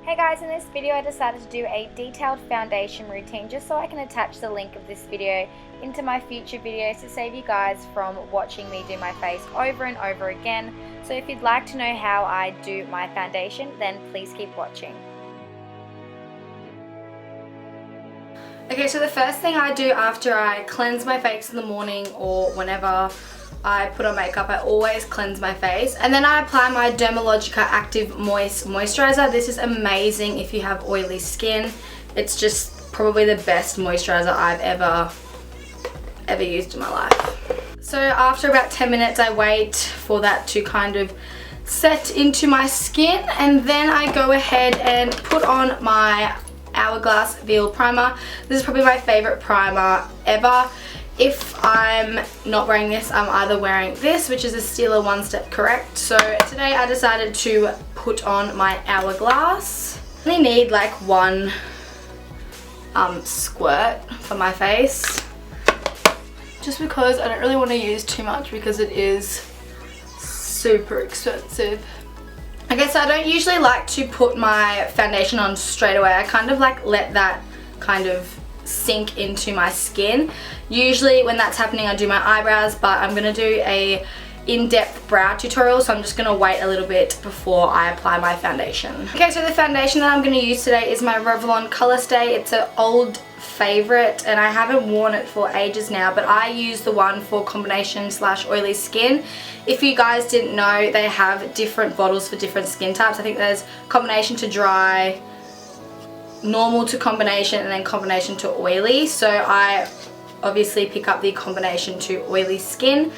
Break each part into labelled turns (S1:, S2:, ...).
S1: Hey guys, in this video I decided to do a detailed foundation routine just so I can attach the link of this video into my future videos to save you guys from watching me do my face over and over again. So if you'd like to know how I do my foundation, then please keep watching. Okay, so the first thing I do after I cleanse my face in the morning or whenever I put on makeup, I always cleanse my face, and then I apply my Dermalogica Active Moist Moisturizer. This is amazing if you have oily skin. It's just probably the best moisturizer I've ever used in my life. So after about 10 minutes I wait for that to kind of set into my skin, and then I go ahead and put on my Hourglass Veil Primer. This is probably my favorite primer ever. If I'm not wearing this, I'm either wearing this, which is a Stila One Step Correct. So today I decided to put on my Hourglass. I only need like one squirt for my face, just because I don't really want to use too much because it is super expensive. Okay, so I don't usually like to put my foundation on straight away. I kind of like let that kind of sink into my skin. Usually when that's happening I do my eyebrows, but I'm going to do a in-depth brow tutorial, so I'm just going to wait a little bit before I apply my foundation. Okay, so the foundation that I'm going to use today is my Revlon Color Stay. It's an old favorite and I haven't worn it for ages now, but I use the one for combination / oily skin. If you guys didn't know, they have different bottles for different skin types. I think there's combination to dry, normal to combination, and then combination to oily. So I obviously pick up the combination to oily skin.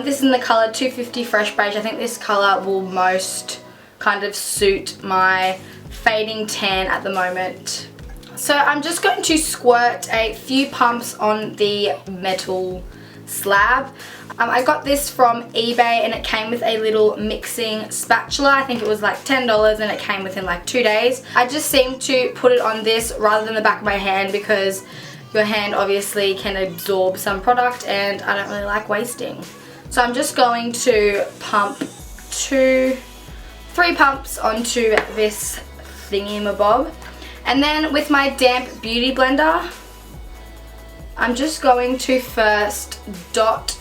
S1: This is in the color 250 Fresh Beige. I think this color will most kind of suit my fading tan at the moment. So I'm just going to squirt a few pumps on the metal slab. I got this from eBay and it came with a little mixing spatula. I think it was like $10 and it came within like 2 days. I just seem to put it on this rather than the back of my hand because your hand obviously can absorb some product and I don't really like wasting. So I'm just going to pump 3 pumps onto this thingy-mabob. And then with my damp beauty blender, I'm just going to first dot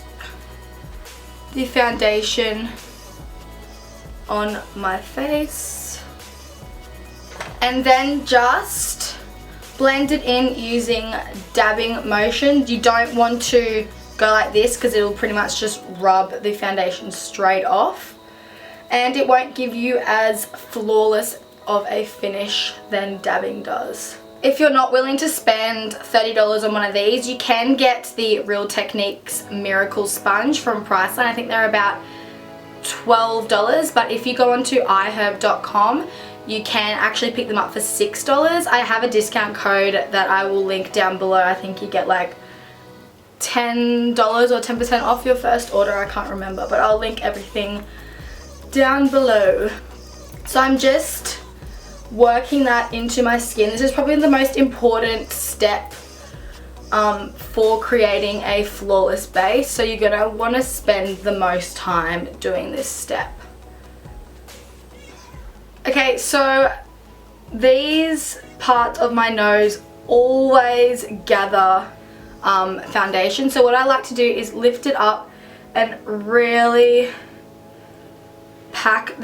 S1: the foundation on my face and then just blend it in using dabbing motion. You don't want to go like this because it'll pretty much just rub the foundation straight off and it won't give you as flawless of a finish than dabbing does. If you're not willing to spend $30 on one of these, you can get the Real Techniques Miracle Sponge from Priceline. I think they're about $12, but if you go onto iherb.com, you can actually pick them up for $6. I have a discount code that I will link down below. I think you get like $10 or 10% off your first order. I can't remember, but I'll link everything down below. So I'm just working that into my skin. This is probably the most important step for creating a flawless base, so you're gonna want to spend the most time doing this step. Okay, so these parts of my nose always gather foundation, so what I like to do is lift it up and really pack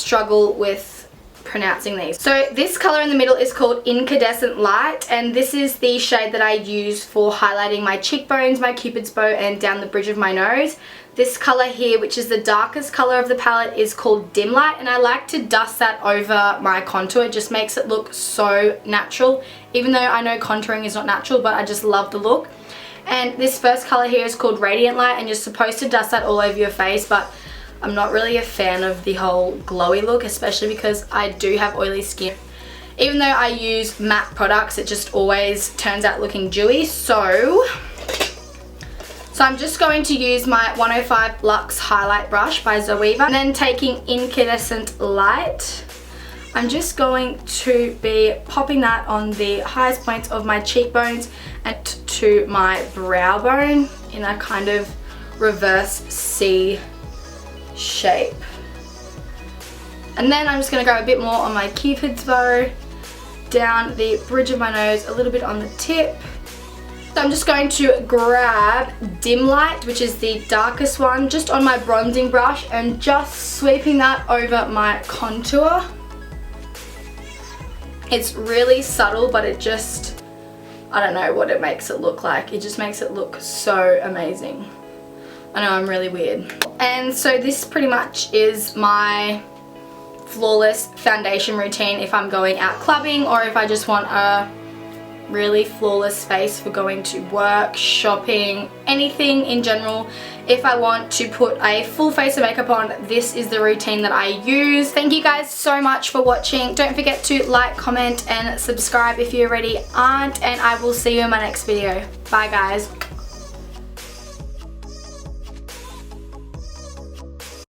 S1: struggle with pronouncing these. So this color in the middle is called Incandescent Light, and this is the shade that I use for highlighting my cheekbones, my cupid's bow, and down the bridge of my nose. This color here, which is the darkest color of the palette, is called Dim Light, and I like to dust that over my contour. It just makes it look so natural, even though I know contouring is not natural, but I just love the look. And this first color here is called Radiant Light, and you're supposed to dust that all over your face, but I'm not really a fan of the whole glowy look, especially because I do have oily skin. Even though I use matte products, it just always turns out looking dewy. So I'm just going to use my 105 Luxe Highlight Brush by Zoeva, and then taking Incandescent Light, I'm just going to be popping that on the highest points of my cheekbones and to my brow bone in a kind of reverse C shape. And then I'm just going to go a bit more on my cupid's bow, down the bridge of my nose, a little bit on the tip. So I'm just going to grab Dim Light, which is the darkest one, just on my bronzing brush, and just sweeping that over my contour. It's really subtle, but it just, I don't know what it makes it look like. It just makes it look so amazing. I know, I'm really weird. And so this pretty much is my flawless foundation routine if I'm going out clubbing, or if I just want a really flawless face for going to work, shopping, anything in general. If I want to put a full face of makeup on, this is the routine that I use. Thank you guys so much for watching. Don't forget to like, comment, and subscribe if you already aren't, and I will see you in my next video. Bye guys.